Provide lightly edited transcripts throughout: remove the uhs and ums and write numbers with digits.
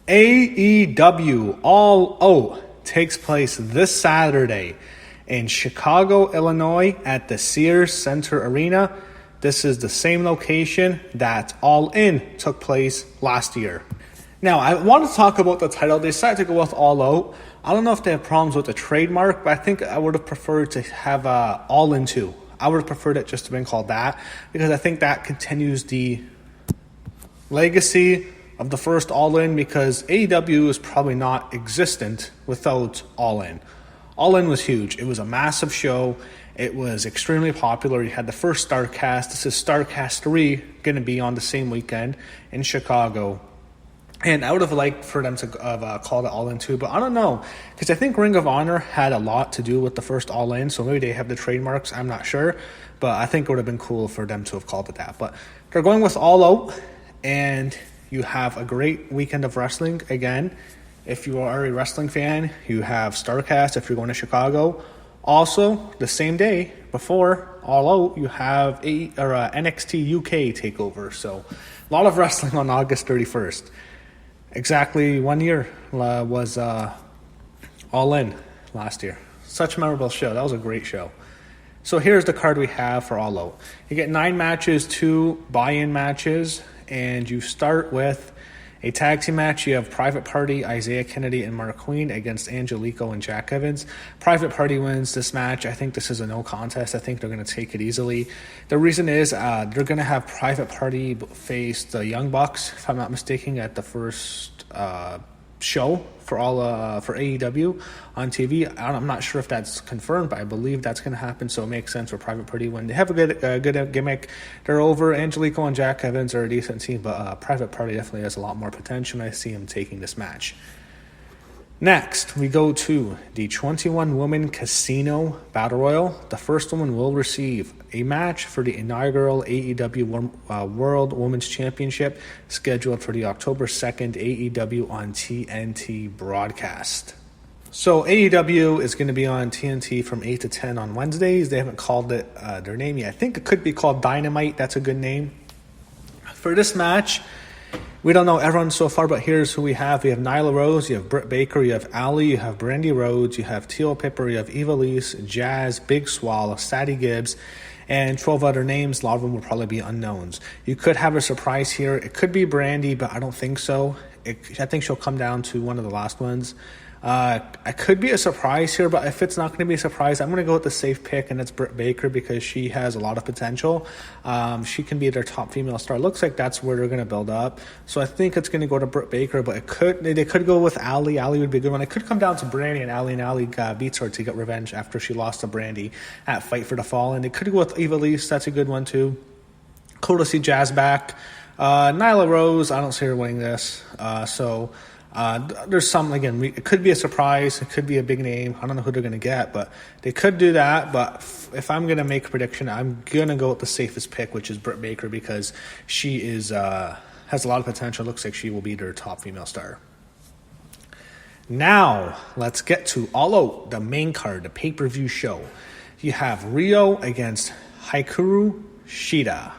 AEW All Out takes place this Saturday in Chicago, Illinois at the Sears Center Arena. This is the same location that Allin took place last year. Now, I want to talk about the title. They decided to go with All Out. I don't know if they have problems with the trademark, but I think I would have preferred to have Allin 2. I would have preferred it just to be called that, because I think that continues the legacy of the first Allin, because AEW is probably not existent without Allin. Allin was huge. It was a massive show. It was extremely popular. You had the first StarCast. This is StarCast 3 going to be on the same weekend in Chicago. And I would have liked for them to call it Allin 2, but I don't know, because I think Ring of Honor had a lot to do with the first Allin, so maybe they have the trademarks. I'm not sure, but I think it would have been cool for them to have called it that. But they're going with All Out, and you have a great weekend of wrestling. Again, if you are a wrestling fan, you have StarCast if you're going to Chicago. Also, the same day before All Out, you have NXT UK takeover. So, a lot of wrestling on August 31st. Exactly 1 year was Allin last year. Such a memorable show. That was a great show. So here's the card we have for All Out. You get 9 matches, 2 buy-in matches, and you start with a tag team match. You have Private Party, Isiah Kennedy, and Marq against Angélico and Jack Evans. Private Party wins this match. I think this is a no contest. I think they're going to take it easily. The reason is they're going to have Private Party face the Young Bucks, if I'm not mistaken, at the first show for AEW on TV. I'm not sure if that's confirmed, but I believe that's going to happen, so it makes sense for Private Party when they have a good gimmick. They're over. Angélico and Jack Evans are a decent team, but Private Party definitely has a lot more potential, and I see him taking this match. Next, we go to the 21-woman Casino Battle Royal. The first woman will receive a match for the inaugural AEW World Women's Championship, scheduled for the October 2nd AEW on TNT broadcast. So AEW is going to be on TNT from 8 to 10 on Wednesdays. They haven't called it their name yet. I think it could be called Dynamite. That's a good name. For this match, we don't know everyone so far, but here's who we have. We have Nyla Rose, you have Britt Baker, you have Allin, you have Brandy Rhodes, you have Teal Pipper, you have Ivelisse, Jazz, Big Swallow, Sadie Gibbs, and 12 other names. A lot of them will probably be unknowns. You could have a surprise here. It could be Brandy, but I don't think so. I think she'll come down to one of the last ones. I could be a surprise here, but if it's not going to be a surprise, I'm going to go with the safe pick, and it's Britt Baker, because she has a lot of potential. She can be their top female star. Looks like that's where they're going to build up. So I think it's going to go to Britt Baker, but they could go with Allin. Allin would be a good one. It could come down to Brandy, and Allin beats her to get revenge after she lost to Brandy at Fight for the Fallen. They could go with Ivelisse. That's a good one too. Cool to see Jazz back. Nyla Rose, I don't see her winning this. There's some, again, it could be a surprise. It could be a big name. I don't know who they're going to get, but they could do that. But if I'm going to make a prediction, I'm going to go with the safest pick, which is Britt Baker, because she has a lot of potential. Looks like she will be their top female star. Now, let's get to All Out, the main card, the pay-per-view show. You have Riho against Hikaru Shida.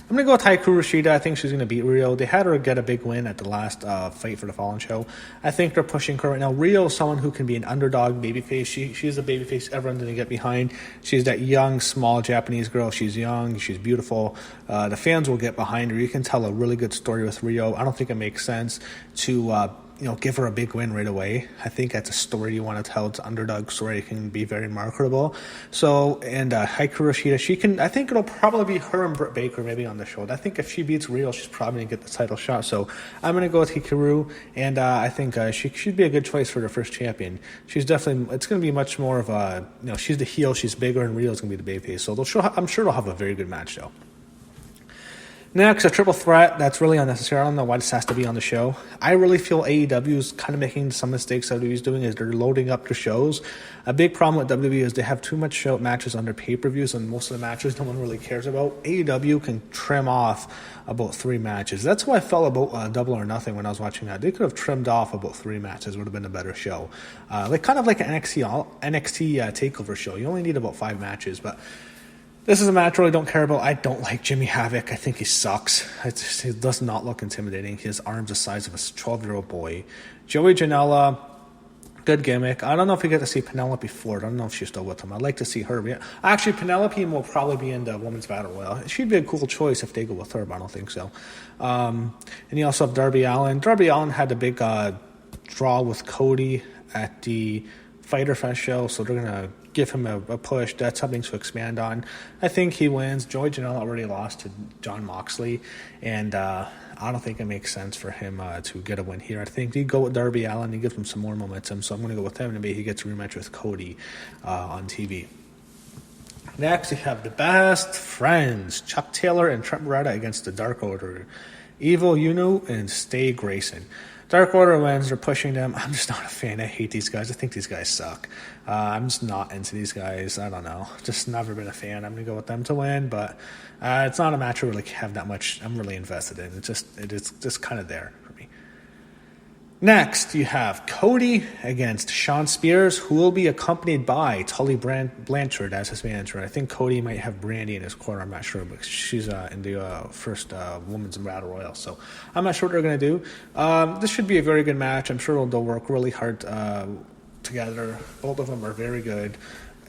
I'm going to go with Hikaru Shida. I think she's going to beat Riho. They had her get a big win at the last Fight for the Fallen show. I think they're pushing her right now. Riho is someone who can be an underdog babyface. She's a babyface everyone's going to get behind. She's that young, small Japanese girl. She's young. She's beautiful. The fans will get behind her. You can tell a really good story with Riho. I don't think it makes sense to give her a big win right away. I think that's a story you want to tell. It's an underdog story. It can be very marketable. So, and Hikaru Shida, I think it'll probably be her and Britt Baker maybe on the show. I think if she beats Riho, she's probably going to get the title shot. So I'm going to go with Hikaru, and I think she should be a good choice for the first champion. She's definitely, it's going to be much more of a, she's the heel, she's bigger, and Rio's going to be the babyface. So I'm sure they'll have a very good match though. Next, a triple threat. That's really unnecessary. I don't know why this has to be on the show. I really feel AEW is kind of making some mistakes that WWE is doing, is they're loading up the shows. A big problem with WWE is they have too much show matches on their pay-per-views, and most of the matches no one really cares about. AEW can trim off about 3 matches. That's why I felt about Double or Nothing when I was watching that. They could have trimmed off about 3 matches. Would have been a better show. Kind of like an NXT TakeOver show. You only need about 5 matches, but This is a match I really don't care about. I don't like Jimmy Havoc. I think he sucks. He does not look intimidating. His arm's the size of a 12-year-old boy. Joey Janela, good gimmick. I don't know if we get to see Penelope Ford. I don't know if she's still with him. I'd like to see her. Actually, Penelope will probably be in the Women's Battle Royale. She'd be a cool choice if they go with her, but I don't think so. And you also have Darby Allin. Darby Allin had the big draw with Cody at the Fyter Fest show, so they're going to give him a push. That's something to expand on. I think he wins. Joey Janela already lost to Jon Moxley, and I don't think it makes sense for him to get a win here. I think you go with Darby Allin, you give him some more momentum, so I'm going to go with him, and maybe he gets a rematch with Cody on TV. Next, you have the best friends, Chuck Taylor and Trent Beretta against the Dark Order, Evil Uno and Stay Grayson. Dark Order wins. They're pushing them. I'm just not a fan. I hate these guys. I think these guys suck. I'm just not into these guys. I don't know. Just never been a fan. I'm going to go with them to win, but it's not a match I really have that much I'm really invested in. It's just kind of there for me. Next, you have Cody against Shawn Spears, who will be accompanied by Tully Blanchard as his manager. I think Cody might have Brandy in his corner. I'm not sure, but she's in the first Women's Battle Royale, so I'm not sure what they're going to do. This should be a very good match. I'm sure they'll work really hard together. Both of them are very good.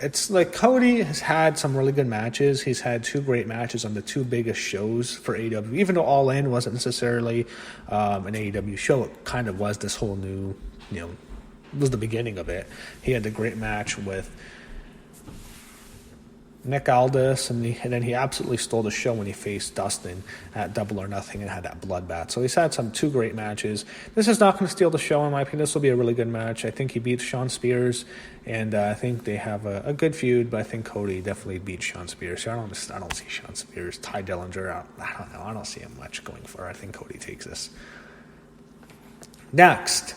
It's like Cody has had some really good matches. He's had 2 great matches on the 2 biggest shows for AEW. Even though All In wasn't necessarily an AEW show, it kind of was this whole new, was the beginning of it. He had the great match with Nick Aldis, and then he absolutely stole the show when he faced Dustin at Double or Nothing and had that bloodbath. So he's had 2 great matches. This is not going to steal the show, in my opinion. This will be a really good match. I think he beats Shawn Spears, and I think they have a good feud, but I think Cody definitely beats Shawn Spears. So I don't see Shawn Spears. Ty Dillinger, I don't know. I don't see him much going for it. I think Cody takes this. Next,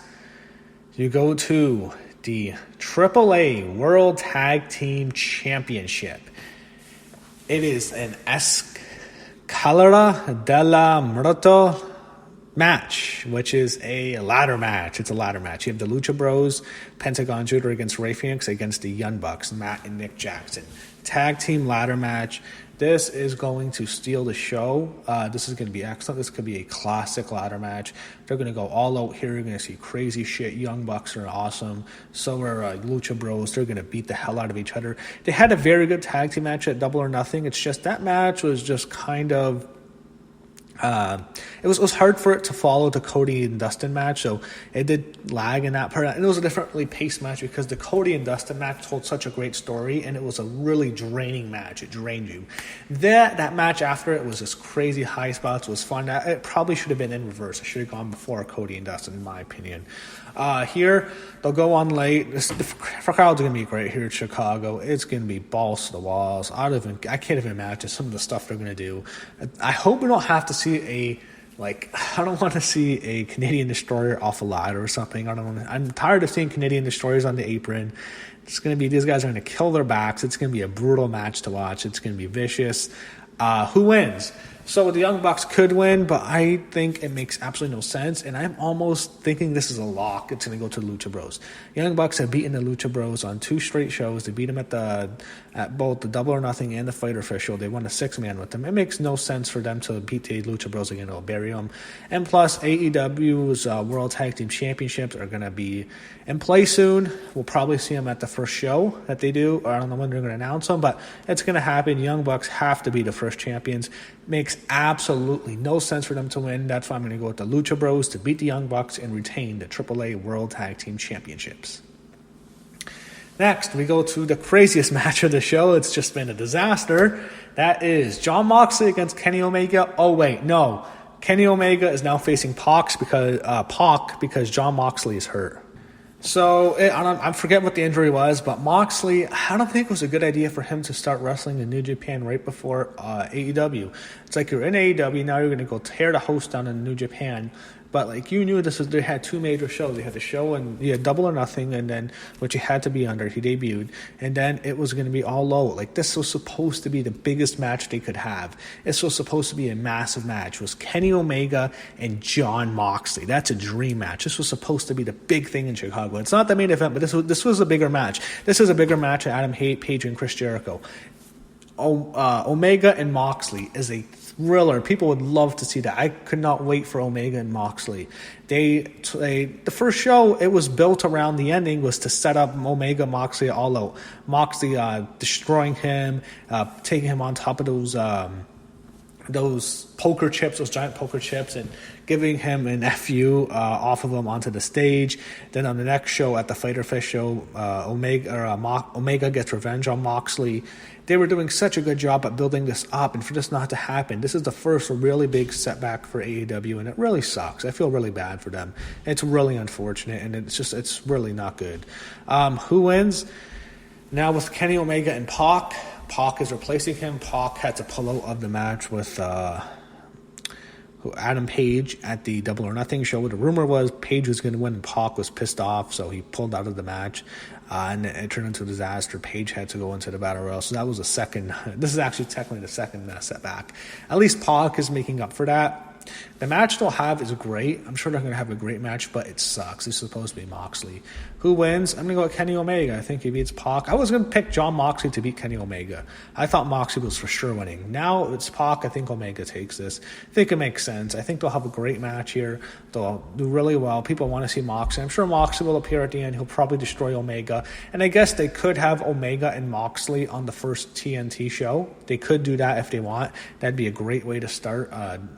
you go to the AAA World Tag Team Championship. It is an Escalera de la Muerte match, which is a ladder match. It's a ladder match. You have the Lucha Bros, Pentagón Jr. against Rey Fénix against the Young Bucks, Matt and Nick Jackson. Tag team ladder match. This is going to steal the show. This is going to be excellent. This could be a classic ladder match. They're going to go all out here. You're going to see crazy shit. Young Bucks are awesome. So are Lucha Bros. They're going to beat the hell out of each other. They had a very good tag team match at Double or Nothing. It's just that match was just kind of... It was hard for it to follow the Cody and Dustin match, so it did lag in that part. And it was a differently paced match because the Cody and Dustin match told such a great story, and it was a really draining match. It drained you. That match after it was just crazy high spots. It was fun. It probably should have been in reverse. It should have gone before Cody and Dustin, in my opinion. Here, they'll go on late. The crowd's going to be great here in Chicago. It's going to be balls to the walls. I can't even imagine some of the stuff they're going to do. I hope we don't have to see I don't want to see a Canadian Destroyer off a ladder or something. I'm tired of seeing Canadian Destroyers on the apron. It's going to be, these guys are going to kill their backs. It's going to be a brutal match to watch. It's going to be vicious. Who wins? So the Young Bucks could win, but I think it makes absolutely no sense, and I'm almost thinking this is a lock. It's going to go to the Lucha Bros. Young Bucks have beaten the Lucha Bros on 2 straight shows. They beat them at both the Double or Nothing and the Fyter Fest show. They won a 6-man with them. It makes no sense for them to beat the Lucha Bros again. It'll bury them. And plus, AEW's World Tag Team Championships are going to be in play soon. We'll probably see them at the first show that they do. Or I don't know when they're going to announce them, but it's going to happen. Young Bucks have to be the first champions. Makes absolutely no sense for them to win. That's why I'm going to go with the Lucha Bros to beat the Young Bucks and retain the AAA World Tag Team Championships. Next, we go to the craziest match of the show. It's just been a disaster. That is Jon Moxley against Kenny Omega. Oh, wait, no. Kenny Omega is now facing Pac because Jon Moxley is hurt. So, I forget what the injury was, but Moxley, I don't think it was a good idea for him to start wrestling in New Japan right before AEW. It's like you're in AEW, now you're going to go tear the house down in New Japan. But you knew they had 2 major shows. They had the show and you had Double or Nothing, and then which he had to be under. He debuted, and then it was going to be all low. This was supposed to be the biggest match they could have. This was supposed to be a massive match. It was Kenny Omega and Jon Moxley. That's a dream match. This was supposed to be the big thing in Chicago. It's not the main event, but this was a bigger match. This is a bigger match than Adam Page and Chris Jericho. Omega and Moxley is a thriller. People would love to see that. I could not wait for Omega and Moxley. The first show, it was built around the ending was to set up Omega Moxley All Out. Moxley destroying him, taking him on top of those poker chips, those giant poker chips, and giving him an FU off of him onto the stage. Then on the next show, at the Fighter Fest show, Omega gets revenge on Moxley. They were doing such a good job at building this up, and for this not to happen, this is the first really big setback for AEW, and it really sucks. I feel really bad for them. It's really unfortunate, and it's really not good. Who wins? Now with Kenny Omega and Pac. Pac is replacing him. Pac had to pull out of the match with Adam Page at the Double or Nothing show. The rumor was Page was going to win, and Pac was pissed off, so he pulled out of the match, and it turned into a disaster. Page had to go into the Battle Royal, so that was the second. This is actually technically the second setback. At least Pac is making up for that. The match they'll have is great. I'm sure they're going to have a great match, but it sucks. It's supposed to be Moxley. Who wins? I'm going to go with Kenny Omega. I think he beats Pac. I was going to pick John Moxley to beat Kenny Omega. I thought Moxley was for sure winning. Now it's Pac. I think Omega takes this. I think it makes sense. I think they'll have a great match here. They'll do really well. People want to see Moxley. I'm sure Moxley will appear at the end. He'll probably destroy Omega. And I guess they could have Omega and Moxley on the first TNT show. They could do that if they want. That'd be a great way to start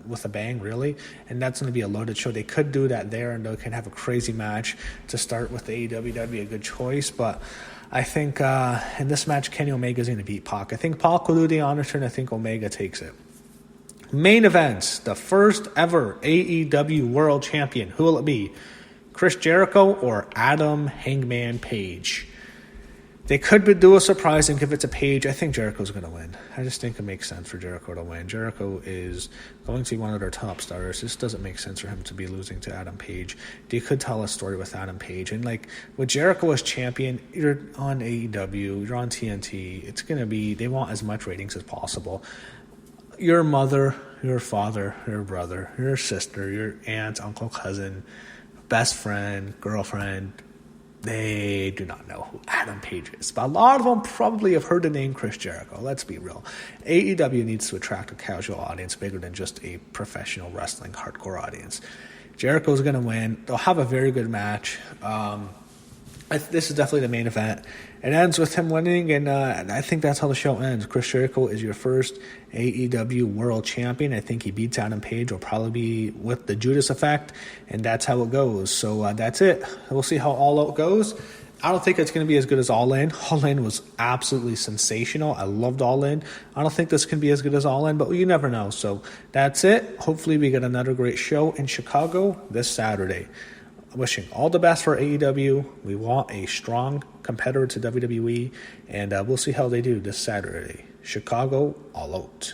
with a bang, really. And that's going to be a loaded show. They could do that there, and they can have a crazy match to start with the AEW. That'd be a good choice. But I think in this match, Kenny Omega is going to beat Pac. I think Pac will do the honor turn. I think Omega takes it. Main events, the first ever AEW World Champion. Who will it be? Chris Jericho or Adam Hangman Page? They could do a surprise and give it to Page. I think Jericho's going to win. I just think it makes sense for Jericho to win. Jericho is going to be one of their top stars. This doesn't make sense for him to be losing to Adam Page. They could tell a story with Adam Page. And like with Jericho as champion, you're on AEW, you're on TNT. It's going to be, they want as much ratings as possible. Your mother, your father, your brother, your sister, your aunt, uncle, cousin, best friend, girlfriend, they do not know who Adam Page is. But a lot of them probably have heard the name Chris Jericho. Let's be real. AEW needs to attract a casual audience bigger than just a professional wrestling hardcore audience. Jericho's going to win. They'll have a very good match. This is definitely the main event. It ends with him winning, and I think that's how the show ends. Chris Jericho is your first AEW World Champion. I think he beats Adam Page. Will probably be with the Judas effect, and that's how it goes. So that's it. We'll see how All Out goes. I don't think it's going to be as good as All In. All In was absolutely sensational. I loved All In. I don't think this can be as good as All In, but you never know. So that's it. Hopefully we get another great show in Chicago this Saturday. Wishing all the best for AEW. We want a strong competitor to WWE, and we'll see how they do this Saturday. Chicago, All Out.